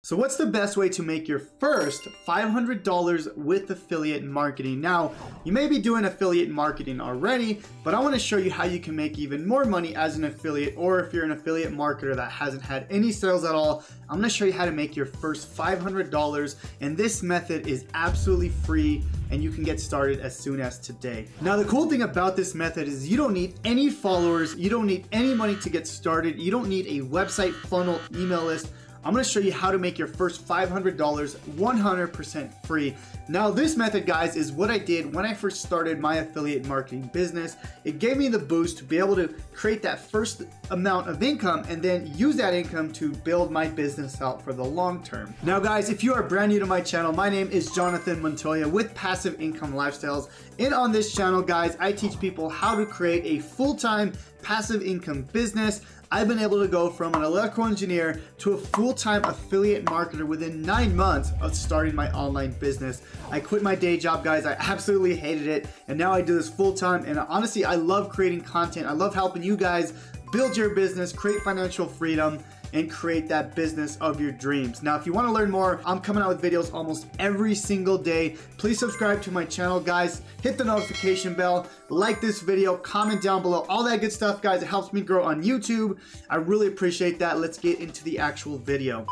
So what's the best way to make your first $500 with affiliate marketing? Now, you may be doing affiliate marketing already, but I want to show you how you can make even more money as an affiliate, or if you're an affiliate marketer that hasn't had any sales at all, I'm going to show you how to make your first $500, and this method is absolutely free and you can get started as soon as today. Now, the cool thing about this method is you don't need any followers, you don't need any money to get started, you don't need a website, funnel, email list. I'm going to show you how to make your first $500 100% free. Now, this method, guys, is what I did when I first started my affiliate marketing business. It gave me the boost to be able to create that first amount of income and then use that income to build my business out for the long term. Now, guys, if you are brand new to my channel, my name is Jonathan Montoya with Passive Income Lifestyles. And on this channel, guys, I teach people how to create a full-time passive income business. I've been able to go from an electrical engineer to a full-time affiliate marketer within 9 months of starting my online business. I quit my day job, guys. I absolutely hated it, and now I do this full-time, and honestly, I love creating content. I love helping you guys build your business, create financial freedom, and create that business of your dreams. Now, if you want to learn more, I'm coming out with videos almost every single day. Please subscribe to my channel, guys. Hit the notification bell, like this video, comment down below, all that good stuff, guys. It helps me grow on YouTube. I really appreciate that. Let's get into the actual video.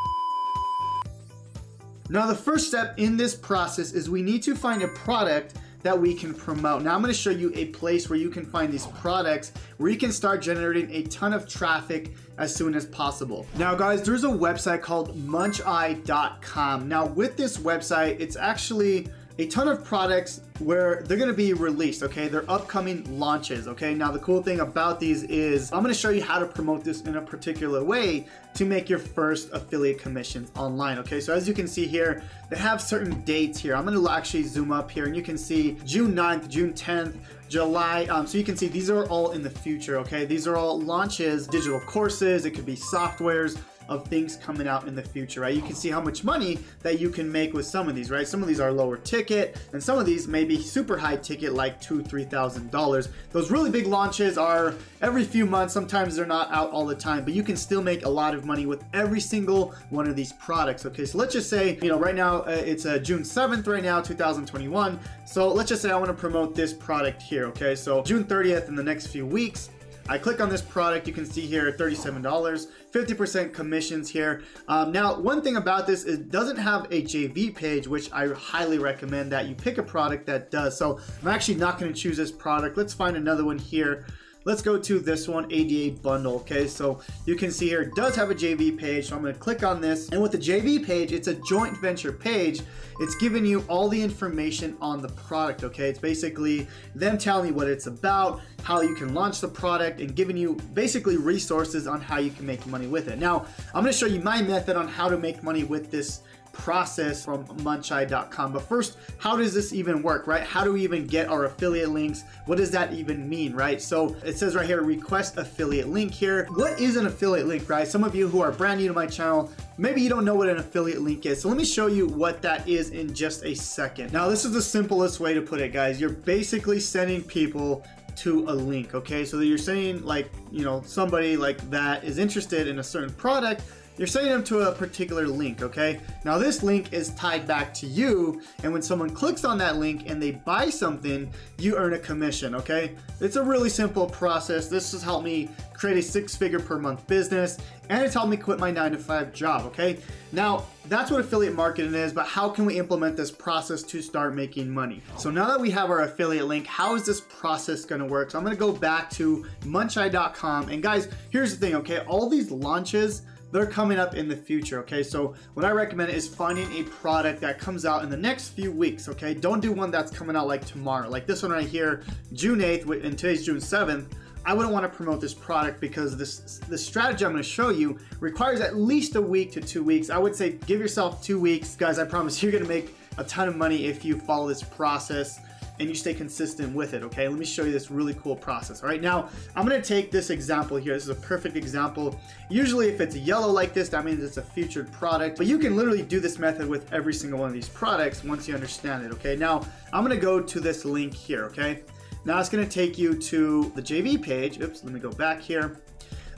Now, the first step in this process is we need to find a product that we can promote. Now, I'm going to show you a place where you can find these products where you can start generating a ton of traffic as soon as possible. Now, guys, there's a website called Montoya.com. Now, with this website, it's actually a ton of products where they're going to be released, okay? They're upcoming launches, okay? Now, the cool thing about these is I'm going to show you how to promote this in a particular way to make your first affiliate commissions online, okay? So as you can see here, they have certain dates here. I'm going to actually zoom up here and you can see June 9th, June 10th, July. So you can see these are all in the future, okay? These are all launches, digital courses, it could be softwares of things coming out in the future, right? You can see how much money that you can make with some of these, right? Some of these are lower ticket and some of these may be super high ticket, like $2,000, $3,000. Those really big launches are every few months. Sometimes they're not out all the time, but you can still make a lot of money with every single one of these products, okay? So let's just say, you know, right now it's June 7th right now, 2021. So let's just say I want to promote this product here, okay? So June 30th in the next few weeks, I click on this product, you can see here $37, 50% commissions here. Now, one thing about this is it doesn't have a JV page, which I highly recommend that you pick a product that does. So I'm actually not going to choose this product. Let's find another one here. Let's go to this one, ADA bundle, okay? So you can see here, it does have a JV page, so I'm gonna click on this. And with the JV page, it's a joint venture page. It's giving you all the information on the product, okay? It's basically them telling you what it's about, how you can launch the product, and giving you basically resources on how you can make money with it. Now, I'm gonna show you my method on how to make money with this process from Montoya.com. But first, how does this even work, right? How do we even get our affiliate links? What does that even mean, right? So it says right here, request affiliate link here. What is an affiliate link, right? Some of you who are brand new to my channel, maybe you don't know what an affiliate link is. So let me show you what that is in just a second. Now, this is the simplest way to put it, guys. You're basically sending people to a link, okay? So that you're saying, like, you know, somebody like that is interested in a certain product, you're sending them to a particular link, okay? Now, this link is tied back to you, and when someone clicks on that link and they buy something, you earn a commission, okay? It's a really simple process. This has helped me create a 6-figure per month business, and it's helped me quit my 9-to-5 job, okay? Now, that's what affiliate marketing is, but how can we implement this process to start making money? So now that we have our affiliate link, how is this process gonna work? So I'm gonna go back to Montoya.com, and guys, here's the thing, okay? All these launches, they're coming up in the future, okay? So what I recommend is finding a product that comes out in the next few weeks, okay? Don't do one that's coming out like tomorrow. Like this one right here, June 8th, and today's June 7th. I wouldn't want to promote this product because the strategy I'm going to show you requires at least a week to 2 weeks. I would say give yourself 2 weeks. Guys, I promise you're going to make a ton of money if you follow this process and you stay consistent with it, okay? Let me show you this really cool process. All right, now I'm gonna take this example here. This is a perfect example. Usually if it's yellow like this, that means it's a featured product, but you can literally do this method with every single one of these products once you understand it, okay? Now, I'm gonna go to this link here, okay? Now it's gonna take you to the JV page. Oops, let me go back here.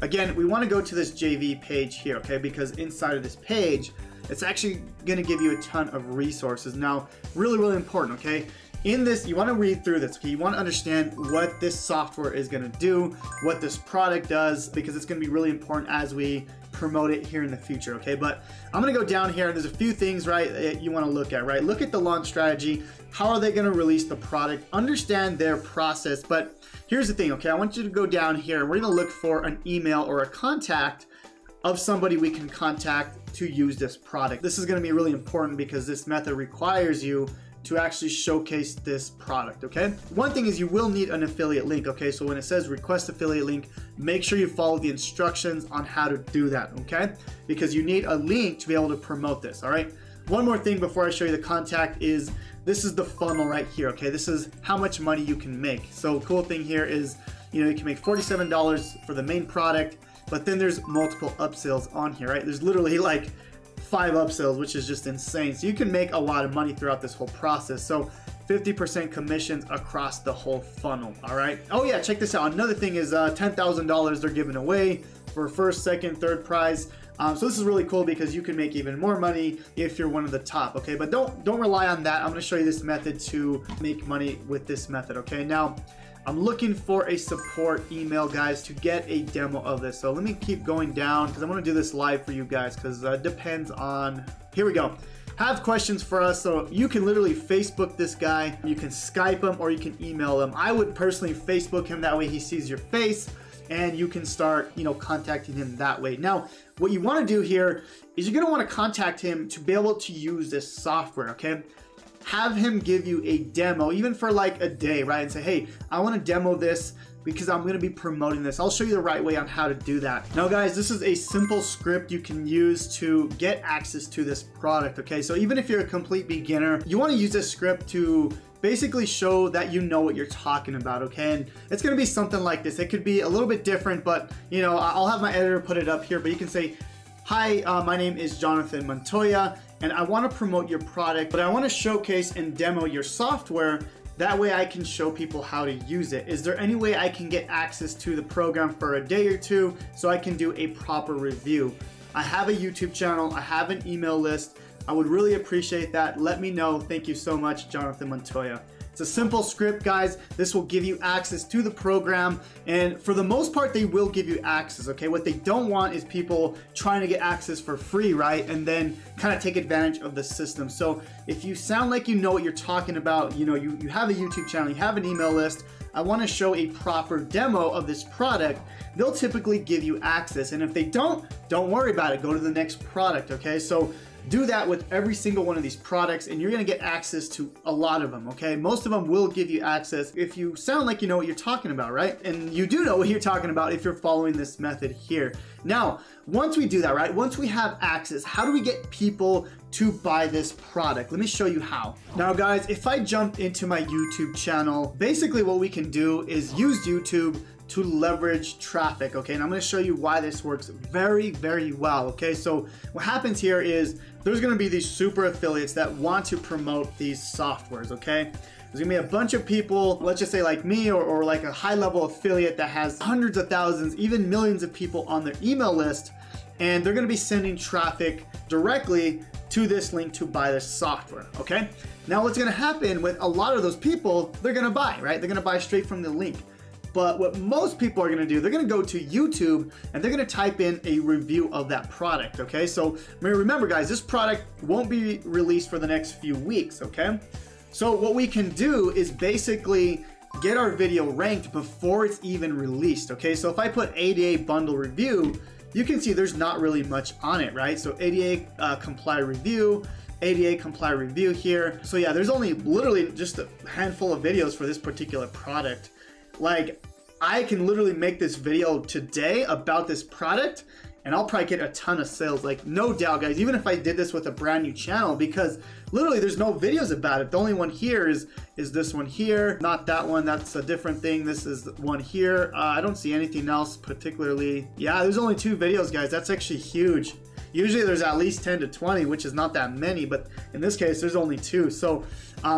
Again, we wanna go to this JV page here, okay? Because inside of this page, it's actually gonna give you a ton of resources. Now, really important, okay? In this, you want to read through this, okay? You want to understand what this software is going to do, what this product does, because it's going to be really important as we promote it here in the future, okay? But I'm going to go down here. There's a few things, right, that you want to look at, right? Look at the launch strategy. How are they going to release the product? Understand their process. But here's the thing, okay? I want you to go down here. We're going to look for an email or a contact of somebody we can contact to use this product. This is going to be really important because this method requires you to actually showcase this product, okay? One thing is you will need an affiliate link, okay? So when it says request affiliate link, make sure you follow the instructions on how to do that, okay? Because you need a link to be able to promote this, all right? One more thing before I show you the contact is this is the funnel right here, okay? This is how much money you can make. So cool thing here is, you know, you can make $47 for the main product, but then there's multiple upsells on here, right? There's literally like 5 upsells, which is just insane. So you can make a lot of money throughout this whole process. So 50% commissions across the whole funnel, all right? Oh yeah, check this out. Another thing is $10,000 they're giving away for first, second, third prize. So this is really cool because you can make even more money if you're one of the top, okay? But don't rely on that. I'm gonna show you this method to make money with this method, okay? Now, I'm looking for a support email, guys, to get a demo of this. So let me keep going down because I want to do this live for you guys because it depends on, here we go. Have questions for us. So you can literally Facebook this guy, you can Skype him, or you can email him. I would personally Facebook him, that way he sees your face and you can start, you know, contacting him that way. Now, what you want to do here is you're going to want to contact him to be able to use this software, okay? Have him give you a demo, even for like a day, right? And say, hey, I want to demo this because I'm going to be promoting this. I'll show you the right way on how to do that. Now, guys, this is a simple script you can use to get access to this product, okay? So even if you're a complete beginner, you want to use this script to basically show that you know what you're talking about, okay? And it's going to be something like this. It could be a little bit different, but, you know, I'll have my editor put it up here, but you can say, hi, my name is Jonathan Montoya, and I want to promote your product, but I want to showcase and demo your software. That way I can show people how to use it. Is there any way I can get access to the program for a day or two so I can do a proper review? I have a YouTube channel, I have an email list. I would really appreciate that. Let me know. Thank you so much, Jonathan Montoya. It's a simple script, guys. This will give you access to the program, and for the most part, they will give you access, okay? What they don't want is people trying to get access for free, right? And then kind of take advantage of the system. So if you sound like you know what you're talking about, you know, you have a YouTube channel, you have an email list, I want to show a proper demo of this product, they'll typically give you access. And if they don't worry about it. Go to the next product, okay? So do that with every single one of these products and you're gonna get access to a lot of them, okay? Most of them will give you access if you sound like you know what you're talking about, right? And you do know what you're talking about if you're following this method here. Now, once we do that, right? Once we have access, how do we get people to buy this product? Let me show you how. Now, guys, if I jump into my YouTube channel, basically what we can do is use YouTube to leverage traffic, okay? And I'm gonna show you why this works very, very well, okay? So what happens here is there's gonna be these super affiliates that want to promote these softwares, okay? There's gonna be a bunch of people, let's just say like me or like a high level affiliate that has hundreds of thousands, even millions of people on their email list, and they're gonna be sending traffic directly to this link to buy this software, okay? Now what's gonna happen with a lot of those people, they're gonna buy, right? They're gonna buy straight from the link. But what most people are gonna do, they're gonna go to YouTube and they're gonna type in a review of that product, okay? So remember guys, this product won't be released for the next few weeks, okay? So what we can do is basically get our video ranked before it's even released, okay? So if I put ADA bundle review, you can see there's not really much on it, right? So ADA comply review, ADA comply review here. So yeah, there's only literally just a handful of videos for this particular product. Like, I can literally make this video today about this product and I'll probably get a ton of sales, like no doubt, guys, even if I did this with a brand new channel, because literally there's no videos about it. The only one here is this one here, not that one, that's a different thing. This is one here. I don't see anything else particularly. Yeah, there's only 2 videos, guys. That's actually huge. Usually there's at least 10 to 20, which is not that many, but in this case, there's only 2. So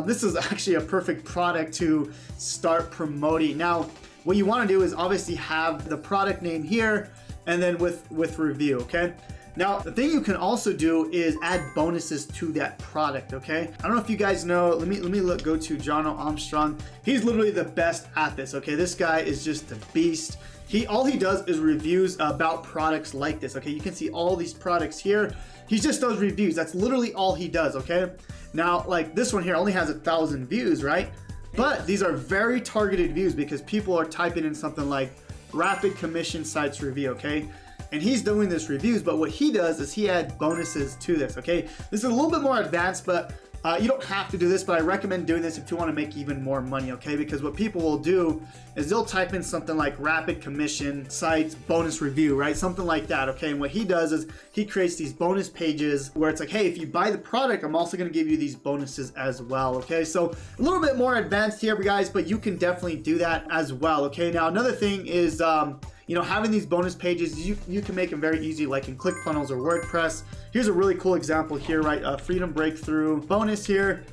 this is actually a perfect product to start promoting. Now, what you want to do is obviously have the product name here and then with review, okay? Now, the thing you can also do is add bonuses to that product, okay? I don't know if you guys know, let me go to John O. Armstrong. He's literally the best at this, okay? This guy is just a beast. All he does is reviews about products like this, okay? You can see all these products here. He just does reviews. That's literally all he does, okay? Now, like this one here only has 1,000 views, right? But these are very targeted views because people are typing in something like rapid commission sites review, okay? And he's doing this reviews, but what he does is he adds bonuses to this, okay? This is a little bit more advanced, but you don't have to do this, but I recommend doing this if you want to make even more money, okay? Because what people will do is they'll type in something like rapid commission sites bonus review, right? Something like that, okay? And what he does is he creates these bonus pages where it's like, hey, if you buy the product, I'm also going to give you these bonuses as well, okay? So a little bit more advanced here, guys, but you can definitely do that as well, okay? Now, another thing is, you know, having these bonus pages, you can make them very easy, like in ClickFunnels or WordPress. Here's a really cool example here, right? Freedom Breakthrough bonus here.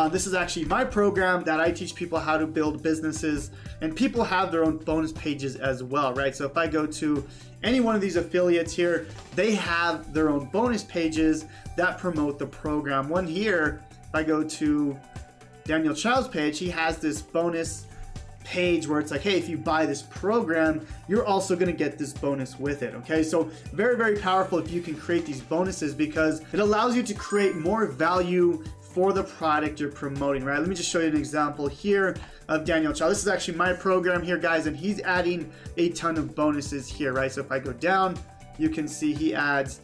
This is actually my program that I teach people how to build businesses, and people have their own bonus pages as well, right? So if I go to any one of these affiliates here, they have their own bonus pages that promote the program. One here, if I go to Daniel Child's page, he has this bonus page where it's like, hey, if you buy this program, you're also going to get this bonus with it, okay? So very, very powerful if you can create these bonuses because it allows you to create more value for the product you're promoting, right? Let me just show you an example here of Daniel Child. This is actually my program here, guys, and he's adding a ton of bonuses here, right? So if I go down, you can see he adds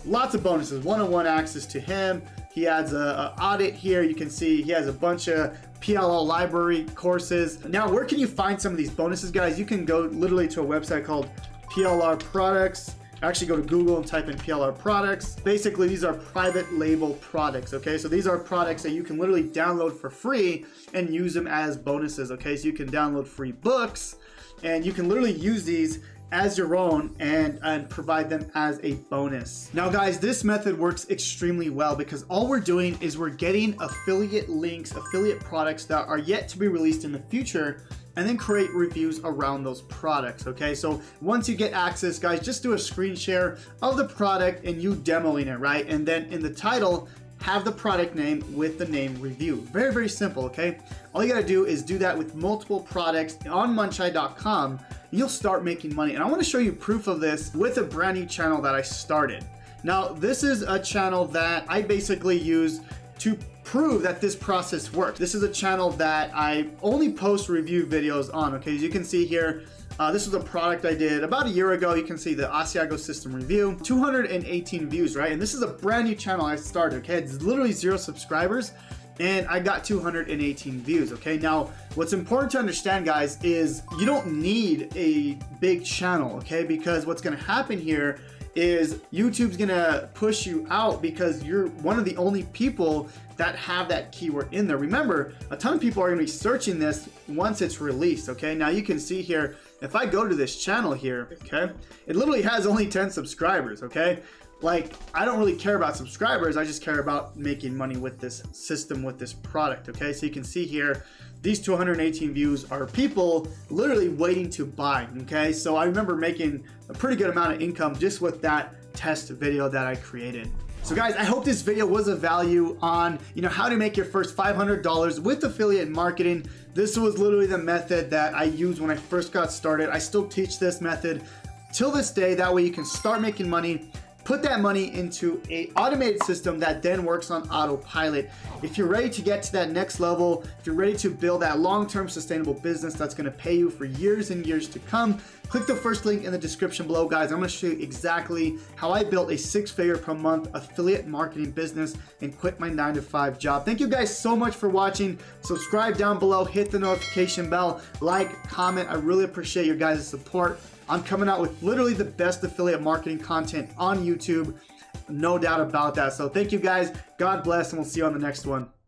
lots of bonuses, one-on-one access to him. He adds a audit here. You can see he has a bunch of PLL library courses. Now, where can you find some of these bonuses, guys? You can go literally to a website called PLR Products. Actually go to Google and type in PLR Products. Basically, these are private label products, okay? So these are products that you can literally download for free and use them as bonuses, okay? So you can download free books and you can literally use these as your own and provide them as a bonus. Now guys, this method works extremely well because all we're doing is we're getting affiliate links, affiliate products that are yet to be released in the future, and then create reviews around those products, okay? So once you get access, guys, just do a screen share of the product and you demoing it, right? And then in the title, have the product name with the name review. Very, very simple, okay? All you gotta do is do that with multiple products on Montoya.com. You'll start making money. And I wanna show you proof of this with a brand new channel that I started. Now, this is a channel that I basically use to prove that this process works. This is a channel that I only post review videos on, okay? As you can see here, this was a product I did about a year ago. You can see the Asiago system review, 218 views, right? And this is a brand new channel I started, okay? It's literally 0 subscribers and I got 218 views, okay? Now, what's important to understand, guys, is you don't need a big channel, okay? Because what's gonna happen here is YouTube's gonna push you out because you're one of the only people that have that keyword in there. Remember, a ton of people are gonna be searching this once it's released, okay? Now you can see here, if I go to this channel here, okay, it literally has only 10 subscribers, okay? Like, I don't really care about subscribers, I just care about making money with this system, with this product, okay? So you can see here, these 218 views are people literally waiting to buy, okay? So I remember making a pretty good amount of income just with that test video that I created. So guys, I hope this video was of value on, how to make your first $500 with affiliate marketing. This was literally the method that I used when I first got started. I still teach this method till this day. That way you can start making money, put that money into an automated system that then works on autopilot. If you're ready to get to that next level, if you're ready to build that long-term sustainable business that's gonna pay you for years and years to come, click the first link in the description below, guys. I'm gonna show you exactly how I built a 6-figure per month affiliate marketing business and quit my 9-to-5 job. Thank you guys so much for watching. Subscribe down below, hit the notification bell, like, comment. I really appreciate your guys' support. I'm coming out with literally the best affiliate marketing content on YouTube. No doubt about that. So thank you guys. God bless, and we'll see you on the next one.